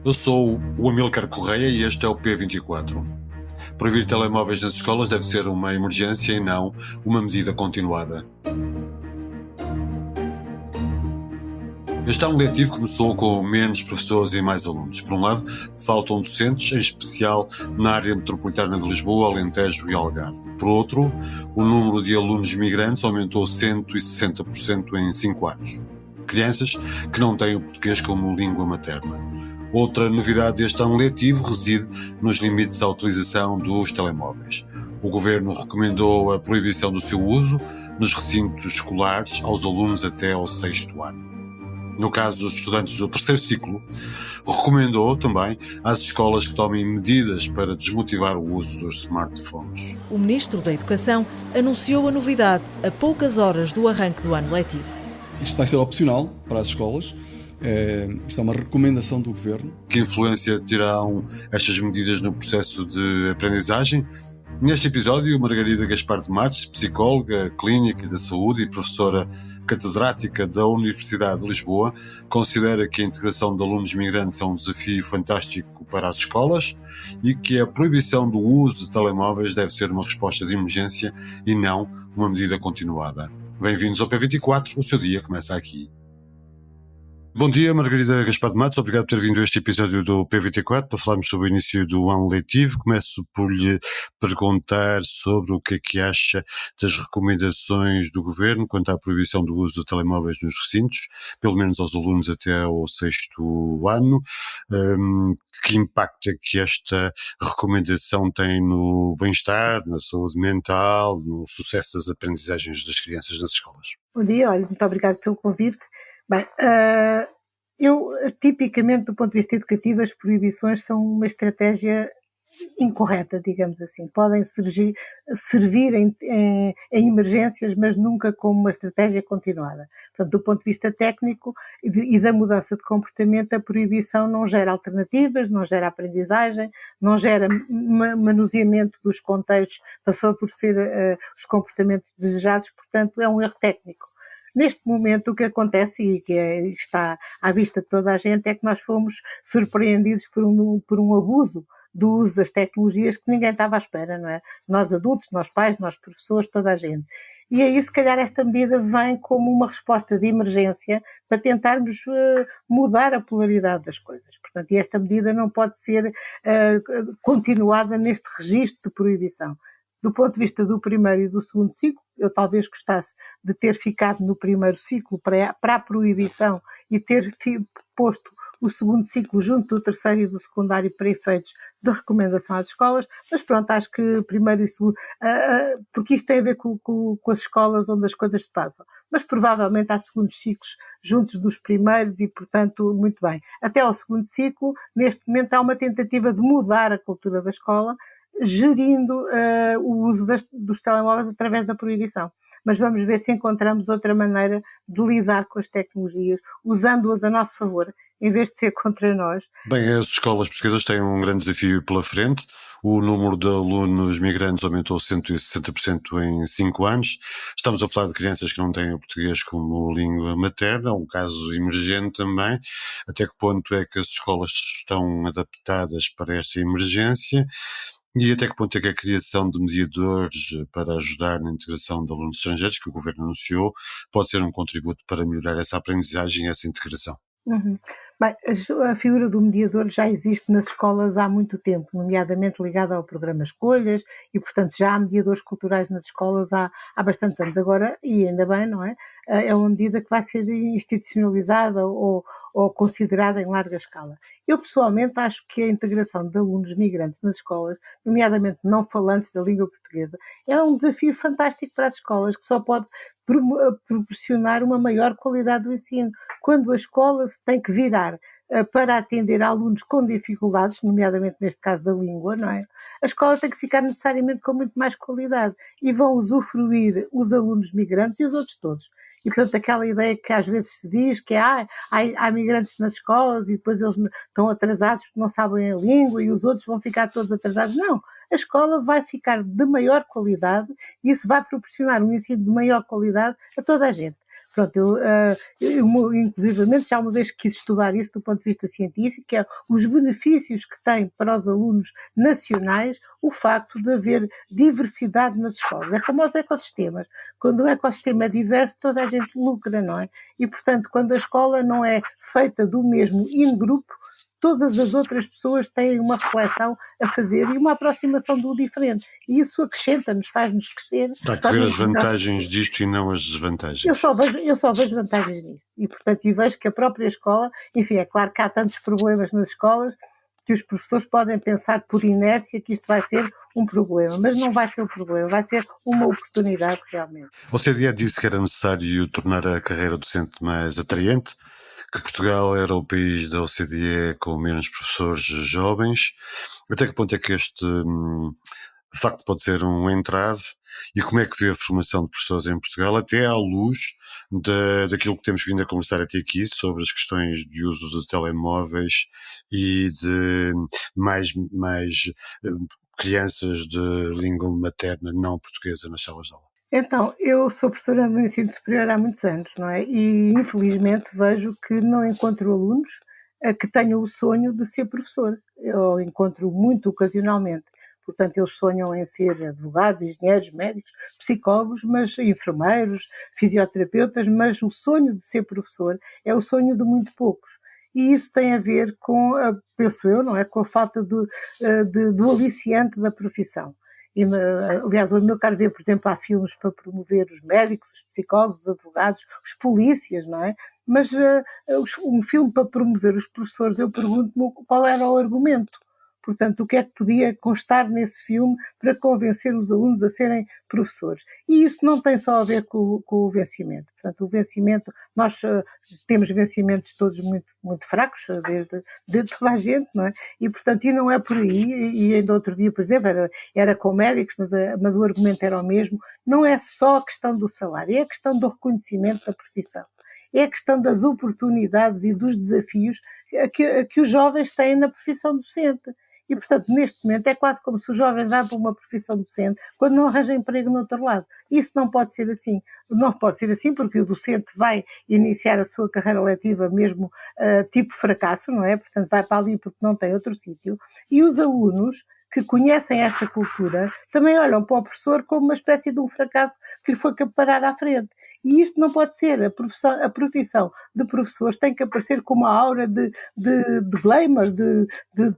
Eu sou o Amílcar Correia e este é o P24. Proibir telemóveis nas escolas deve ser uma emergência e não uma medida continuada. Este ano letivo começou com menos professores e mais alunos. Por um lado, faltam docentes, em especial na área metropolitana de Lisboa, Alentejo e Algarve. Por outro, o número de alunos migrantes aumentou 160% em 5 anos. Crianças que não têm o português como língua materna. Outra novidade deste ano letivo reside nos limites à utilização dos telemóveis. O Governo recomendou a proibição do seu uso nos recintos escolares aos alunos até ao 6º ano. No caso dos estudantes do 3º ciclo, recomendou também às escolas que tomem medidas para desmotivar o uso dos smartphones. O Ministro da Educação anunciou a novidade a poucas horas do arranque do ano letivo. Isto vai ser opcional para as escolas. Isto é uma recomendação do Governo. Que influência terão estas medidas no processo de aprendizagem? Neste episódio, Margarida Gaspar de Matos, psicóloga clínica da saúde e professora catedrática da Universidade de Lisboa, considera que a integração de alunos migrantes é um desafio fantástico para as escolas e que a proibição do uso de telemóveis deve ser uma resposta de emergência e não uma medida continuada. Bem-vindos ao P24, o seu dia começa aqui. Bom dia, Margarida Gaspar de Matos, obrigado por ter vindo a este episódio do P24 para falarmos sobre o início do ano letivo. Começo por lhe perguntar sobre o que acha das recomendações do Governo quanto à proibição do uso de telemóveis nos recintos, pelo menos aos alunos até ao 6º ano. Que impacto é que esta recomendação tem no bem-estar, na saúde mental, no sucesso das aprendizagens das crianças nas escolas? Bom dia, olha, muito obrigado pelo convite. Bem, tipicamente, do ponto de vista educativo, as proibições são uma estratégia incorreta, digamos assim. Podem servir em emergências, mas nunca como uma estratégia continuada. Portanto, do ponto de vista técnico e da mudança de comportamento, a proibição não gera alternativas, não gera aprendizagem, não gera manuseamento dos contextos para favorecer os comportamentos desejados, portanto, é um erro técnico. Neste momento, o que acontece, e que está à vista de toda a gente, é que nós fomos surpreendidos por um abuso do uso das tecnologias que ninguém estava à espera, não é? Nós adultos, nós pais, nós professores, toda a gente. E aí, se calhar, esta medida vem como uma resposta de emergência para tentarmos mudar a polaridade das coisas. Portanto, e esta medida não pode ser continuada neste registro de proibição. Do ponto de vista do primeiro e do segundo ciclo, eu talvez gostasse de ter ficado no primeiro ciclo para a proibição e ter posto o segundo ciclo junto do terceiro e do secundário para efeitos de recomendação às escolas, mas pronto, acho que primeiro e segundo, porque isto tem a ver com as escolas onde as coisas se passam, mas provavelmente há segundos ciclos juntos dos primeiros e, portanto, muito bem. Até ao segundo ciclo, neste momento há uma tentativa de mudar a cultura da escola, gerindo o uso dos telemóveis através da proibição. Mas vamos ver se encontramos outra maneira de lidar com as tecnologias, usando-as a nosso favor, em vez de ser contra nós. Bem, as escolas portuguesas têm um grande desafio pela frente. O número de alunos migrantes aumentou 160% em 5 anos. Estamos a falar de crianças que não têm o português como língua materna, um caso emergente também. Até que ponto é que as escolas estão adaptadas para esta emergência? E até que ponto é que a criação de mediadores para ajudar na integração de alunos estrangeiros, que o Governo anunciou, pode ser um contributo para melhorar essa aprendizagem e essa integração? Uhum. Bem, a figura do mediador já existe nas escolas há muito tempo, nomeadamente ligada ao programa Escolhas, e portanto já há mediadores culturais nas escolas há bastantes anos. Agora, e ainda bem, não é? É uma medida que vai ser institucionalizada ou considerada em larga escala. Eu pessoalmente acho que a integração de alunos migrantes nas escolas, nomeadamente não falantes da língua portuguesa, é um desafio fantástico para as escolas, que só pode proporcionar uma maior qualidade do ensino. Quando a escola se tem que virar para atender a alunos com dificuldades, nomeadamente neste caso da língua, não é? A escola tem que ficar necessariamente com muito mais qualidade e vão usufruir os alunos migrantes e os outros todos. E, portanto, aquela ideia que às vezes se diz que há migrantes nas escolas e depois eles estão atrasados porque não sabem a língua e os outros vão ficar todos atrasados. Não, a escola vai ficar de maior qualidade e isso vai proporcionar um ensino de maior qualidade a toda a gente. Pronto, inclusivamente já uma vez quis estudar isso do ponto de vista científico, que é os benefícios que tem para os alunos nacionais o facto de haver diversidade nas escolas. É como os ecossistemas. Quando o ecossistema é diverso, toda a gente lucra, não é? E, portanto, quando a escola não é feita do mesmo in-grupo, todas as outras pessoas têm uma reflexão a fazer e uma aproximação do diferente. E isso acrescenta-nos, faz-nos crescer. Há que ver as vantagens disto e não as desvantagens. Eu só vejo vantagens nisso. E, portanto, vejo que a própria escola, enfim, é claro que há tantos problemas nas escolas que os professores podem pensar por inércia que isto vai ser um problema, mas não vai ser um problema, vai ser uma oportunidade realmente. O CDE disse que era necessário tornar a carreira docente mais atraente, que Portugal era o país da OCDE com menos professores jovens. Até que ponto é que este facto pode ser um entrave? E como é que vê a formação de professores em Portugal, até à luz daquilo que temos vindo a conversar até aqui, sobre as questões de uso de telemóveis e de mais crianças de língua materna não portuguesa nas salas de aula? Então, eu sou professora no ensino superior há muitos anos, não é? E infelizmente vejo que não encontro alunos que tenham o sonho de ser professor. Eu encontro muito ocasionalmente. Portanto, eles sonham em ser advogados, engenheiros, médicos, psicólogos, mas enfermeiros, fisioterapeutas, mas o sonho de ser professor é o sonho de muito poucos. E isso tem a ver com, penso eu, não é? Com a falta do aliciante da profissão. E, aliás, no meu caso, por exemplo, há filmes para promover os médicos, os psicólogos, os advogados, os polícias, não é? Mas um filme para promover os professores, eu pergunto-me qual era o argumento. Portanto, o que é que podia constar nesse filme para convencer os alunos a serem professores? E isso não tem só a ver com o vencimento. Portanto, o vencimento, nós temos vencimentos todos muito, muito fracos, de toda a gente, não é? E, portanto, e não é por aí, e ainda outro dia, por exemplo, era com médicos, mas o argumento era o mesmo, não é só a questão do salário, é a questão do reconhecimento da profissão. É a questão das oportunidades e dos desafios que os jovens têm na profissão docente. E, portanto, neste momento é quase como se os jovens vão para uma profissão docente quando não arranjam emprego no outro lado. Isso não pode ser assim. Não pode ser assim porque o docente vai iniciar a sua carreira letiva mesmo tipo fracasso, não é? Portanto, vai para ali porque não tem outro sítio. E os alunos que conhecem esta cultura também olham para o professor como uma espécie de um fracasso que lhe foi parar à frente. E isto não pode ser. A profissão de professores tem que aparecer com uma aura de glamour, de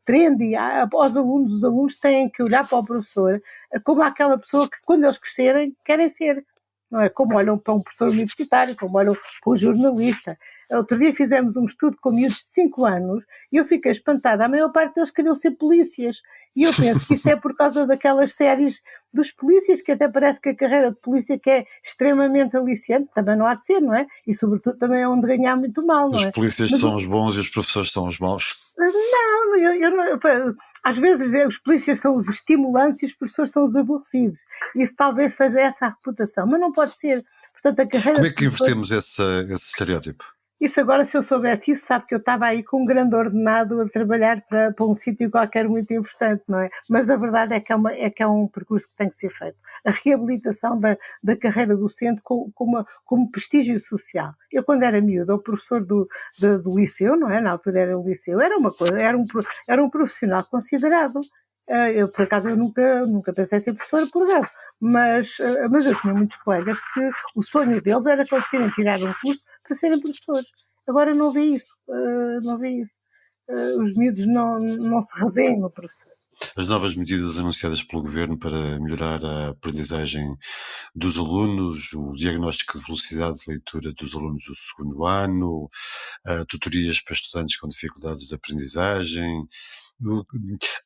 trendy. Os alunos têm que olhar para o professor como aquela pessoa que, quando eles crescerem, querem ser. Não é? Como olham para um professor universitário, como olham para um jornalista. Outro dia fizemos um estudo com miúdos de 5 anos e eu fiquei espantada. A maior parte deles queriam ser polícias. E eu penso que isso é por causa daquelas séries dos polícias, que até parece que a carreira de polícia que é extremamente aliciante, também não há de ser, não é? E sobretudo também é onde ganhar muito mal, não é? Os polícias são os bons e os professores são os maus? Não, às vezes os polícias são os estimulantes e os professores são os aborrecidos. Isso talvez seja essa a reputação, mas não pode ser. Portanto, a carreira Como é que invertemos esse estereótipo? Isso agora, se eu soubesse isso, sabe que eu estava aí com um grande ordenado a trabalhar para um sítio qualquer muito importante, não é? Mas a verdade é que é um percurso que tem que ser feito. A reabilitação da carreira docente como prestígio social. Eu, quando era miúda, o professor do liceu, não é? Na altura era o liceu, era uma coisa, era um profissional considerado. Eu, por acaso, eu nunca pensei em ser professora por acaso, mas eu tinha muitos colegas que o sonho deles era conseguirem tirar um curso para serem professores. Agora não vê isso, não vê isso. Os miúdos não se revêem no professor. As novas medidas anunciadas pelo Governo para melhorar a aprendizagem dos alunos, o diagnóstico de velocidade de leitura dos alunos do segundo ano, tutorias para estudantes com dificuldades de aprendizagem,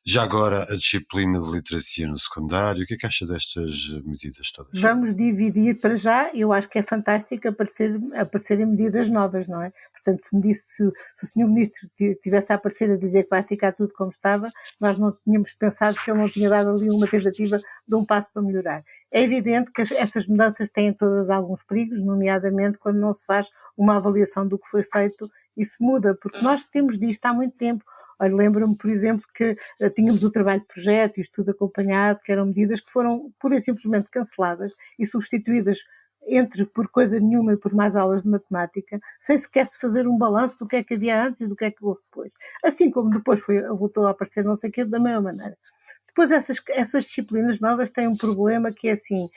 já agora a disciplina de literacia no secundário. O que é que acha destas medidas todas? Vamos dividir para já, eu acho que é fantástico aparecerem medidas novas, não é? Portanto, se o Sr. Ministro tivesse a aparecer a dizer que vai ficar tudo como estava, nós não tínhamos pensado que ele não tinha dado ali uma tentativa de um passo para melhorar. É evidente que essas mudanças têm todas alguns perigos, nomeadamente quando não se faz uma avaliação do que foi feito e se muda, porque nós temos disto há muito tempo. Olha, lembro-me, por exemplo, que tínhamos o trabalho de projeto e estudo acompanhado, que eram medidas que foram pura e simplesmente canceladas e substituídas entre por coisa nenhuma e por mais aulas de matemática, sem sequer se fazer um balanço do que é que havia antes e do que é que houve depois. Assim como depois voltou a aparecer não sei o quê, da mesma maneira. Depois essas disciplinas novas têm um problema que é assim,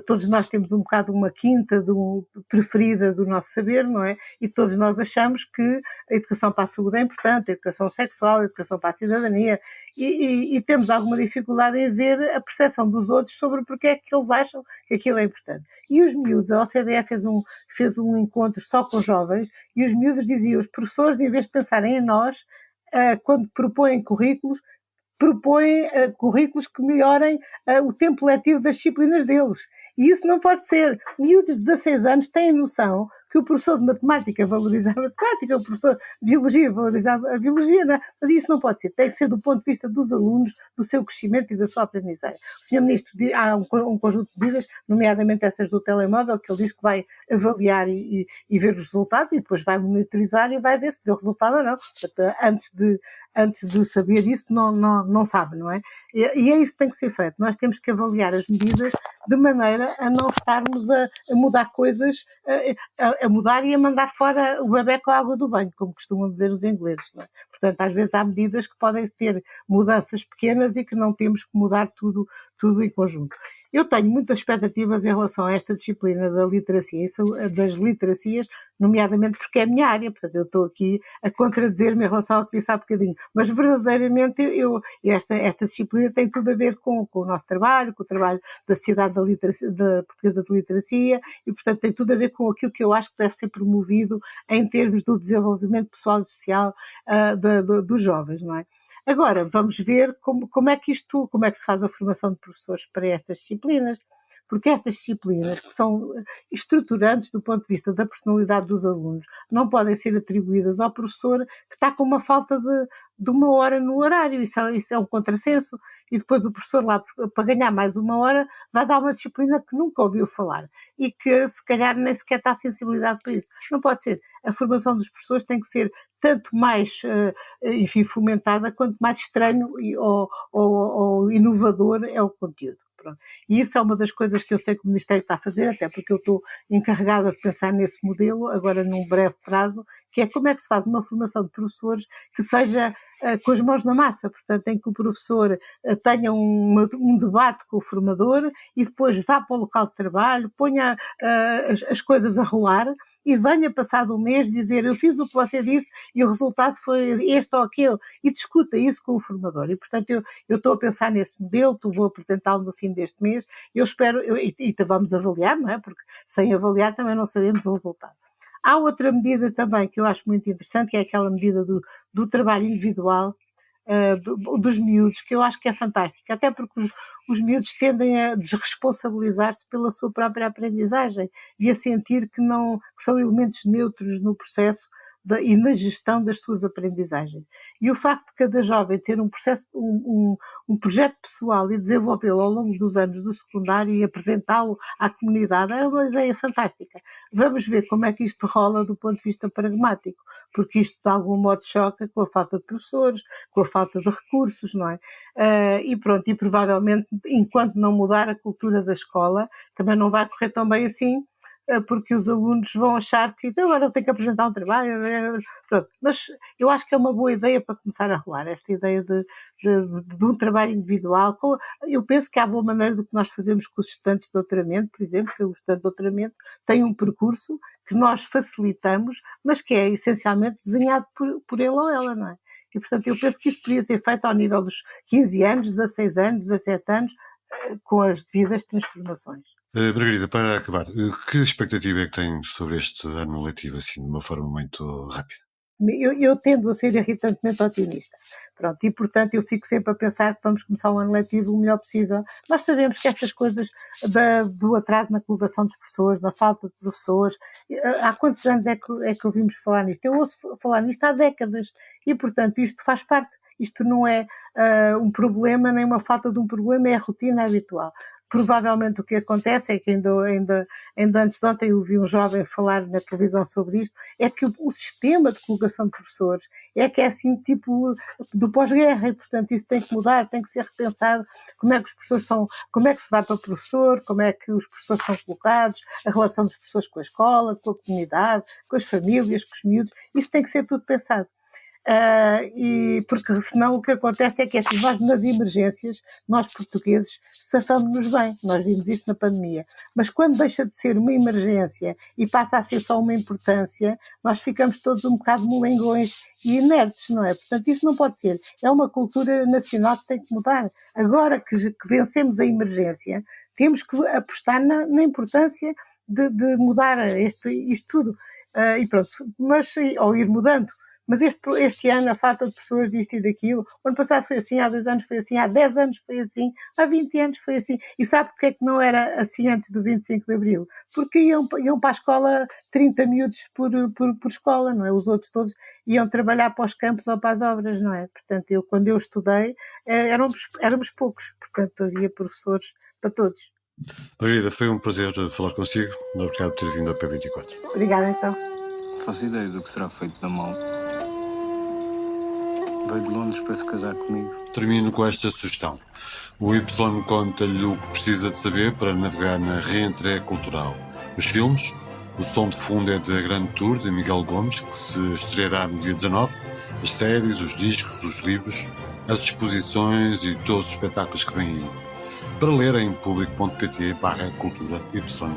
todos nós temos um bocado uma quinta preferida do nosso saber, não é? E todos nós achamos que a educação para a saúde é importante, a educação sexual, a educação para a cidadania, e temos alguma dificuldade em ver a percepção dos outros sobre porque é que eles acham que aquilo é importante. E os miúdos, a OCDE fez um encontro só com jovens, e os miúdos diziam, os professores, em vez de pensarem em nós, quando propõem currículos que melhorem o tempo letivo das disciplinas deles. E isso não pode ser. Miúdos de 16 anos têm noção que o professor de matemática valoriza a matemática, o professor de biologia valoriza a biologia, não é? Mas isso não pode ser. Tem que ser do ponto de vista dos alunos, do seu crescimento e da sua aprendizagem. O Sr. Ministro há um conjunto de medidas, nomeadamente essas do telemóvel, que ele diz que vai avaliar e ver os resultados, e depois vai monitorizar e vai ver se deu resultado ou não. Portanto, antes de saber isso, não sabe, não é? E é isso que tem que ser feito. Nós temos que avaliar as medidas de maneira a não estarmos a mudar coisas, a mudar e a mandar fora o bebé com a água do banho, como costumam dizer os ingleses, não é? Portanto, às vezes há medidas que podem ter mudanças pequenas e que não temos que mudar tudo em conjunto. Eu tenho muitas expectativas em relação a esta disciplina da literacia, das literacias, nomeadamente porque é a minha área, portanto eu estou aqui a contradizer-me em relação ao que disse há bocadinho, mas verdadeiramente esta disciplina tem tudo a ver com o nosso trabalho, com o trabalho da Sociedade da Portuguesa de Literacia, e portanto tem tudo a ver com aquilo que eu acho que deve ser promovido em termos do desenvolvimento pessoal e social dos jovens, não é? Agora, vamos ver como é que se faz a formação de professores para estas disciplinas, porque estas disciplinas, que são estruturantes do ponto de vista da personalidade dos alunos, não podem ser atribuídas ao professor que está com uma falta de uma hora no horário. Isso é um contrassenso. E depois o professor lá, para ganhar mais uma hora, vai dar uma disciplina que nunca ouviu falar e que se calhar nem sequer está sensibilidade para isso. Não pode ser. A formação dos professores tem que ser tanto mais, enfim, fomentada, quanto mais estranho ou inovador é o conteúdo. Pronto. E isso é uma das coisas que eu sei que o Ministério está a fazer, até porque eu estou encarregada de pensar nesse modelo, agora num breve prazo, que é como é que se faz uma formação de professores que seja com as mãos na massa, portanto, em que o professor tenha um debate com o formador e depois vá para o local de trabalho, ponha as coisas a rolar e venha passado um mês dizer eu fiz o que você disse e o resultado foi este ou aquele, e discuta isso com o formador. E, portanto, eu estou a pensar nesse modelo, vou apresentá-lo no fim deste mês, eu espero, e vamos avaliar, não é? Porque sem avaliar também não sabemos o resultado. Há outra medida também que eu acho muito interessante, que é aquela medida do trabalho individual dos miúdos, que eu acho que é fantástica, até porque os miúdos tendem a desresponsabilizar-se pela sua própria aprendizagem e a sentir que são elementos neutros no processo e na gestão das suas aprendizagens. E o facto de cada jovem ter um projeto pessoal e desenvolvê-lo ao longo dos anos do secundário e apresentá-lo à comunidade é uma ideia fantástica. Vamos ver como é que isto rola do ponto de vista pragmático, porque isto de algum modo choca com a falta de professores, com a falta de recursos, não é? E pronto, e provavelmente enquanto não mudar a cultura da escola, também não vai correr tão bem assim, porque os alunos vão achar que então, agora eu tenho que apresentar um trabalho. Pronto. Mas eu acho que é uma boa ideia para começar a rolar, esta ideia de um trabalho individual. Eu penso que há boa maneira do que nós fazemos com os estudantes de doutoramento, por exemplo, que o estudante de doutoramento tem um percurso que nós facilitamos, mas que é essencialmente desenhado por ele ou ela, não é? E, portanto, eu penso que isso podia ser feito ao nível dos 15 anos, 16 anos, 17 anos, com as devidas transformações. Margarida, para acabar, que expectativa é que tem sobre este ano letivo, assim, de uma forma muito rápida? Eu tendo a ser irritantemente otimista. Pronto, e portanto eu fico sempre a pensar que vamos começar o ano letivo o melhor possível. Nós sabemos que estas coisas do atraso na colocação dos professores, da falta de professores, há quantos anos é que ouvimos falar nisto? Eu ouço falar nisto há décadas e portanto isto faz parte. Isto não é um problema, nem uma falta de um problema, é a rotina habitual. Provavelmente o que acontece é que ainda antes de ontem eu ouvi um jovem falar na televisão sobre isto, é que o sistema de colocação de professores que é assim tipo do pós-guerra e, portanto, isso tem que mudar, tem que ser repensado, como é que os professores são, como é que se vai para o professor, como é que os professores são colocados, a relação dos professores com a escola, com a comunidade, com as famílias, com os miúdos, isso tem que ser tudo pensado. E porque senão o que acontece é que assim, nós nas emergências, nós portugueses, safamos-nos bem, nós vimos isso na pandemia, mas quando deixa de ser uma emergência e passa a ser só uma importância, nós ficamos todos um bocado molengões e inertes, não é? Portanto, isso não pode ser, é uma cultura nacional que tem que mudar. Agora que vencemos a emergência, temos que apostar na importância de mudar isto tudo, e pronto, mas, ou ir mudando. Mas este ano a falta de pessoas disto e daquilo, o ano passado foi assim, há 2 anos foi assim, há 10 anos foi assim, há 20 anos foi assim. E sabe porque é que não era assim antes do 25 de Abril? Porque iam para a escola 30 miúdos por escola, não é? Os outros todos iam trabalhar para os campos ou para as obras, não é? Portanto, quando eu estudei, éramos poucos, portanto havia professores para todos. Margarida, foi um prazer falar consigo. Obrigado por ter vindo ao P24. Obrigada, então. Não faço ideia do que será feito da mão. Veio de Londres para se casar comigo. Termino com esta sugestão. O Y conta-lhe o que precisa de saber para navegar na reentrée cultural. Os filmes, o som de fundo é de A Grande Tour, de Miguel Gomes, que se estreará no dia 19. As séries, os discos, os livros, as exposições e todos os espetáculos que vêm aí. Para ler em público.pt/cultura-y.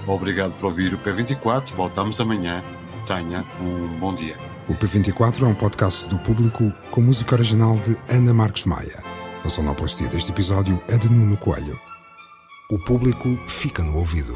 Obrigado por ouvir o P24. Voltamos amanhã. Tenha um bom dia. O P24 é um podcast do Público com música original de Ana Marques Maia. A sonoplastia deste episódio é de Nuno Coelho. O Público fica no ouvido.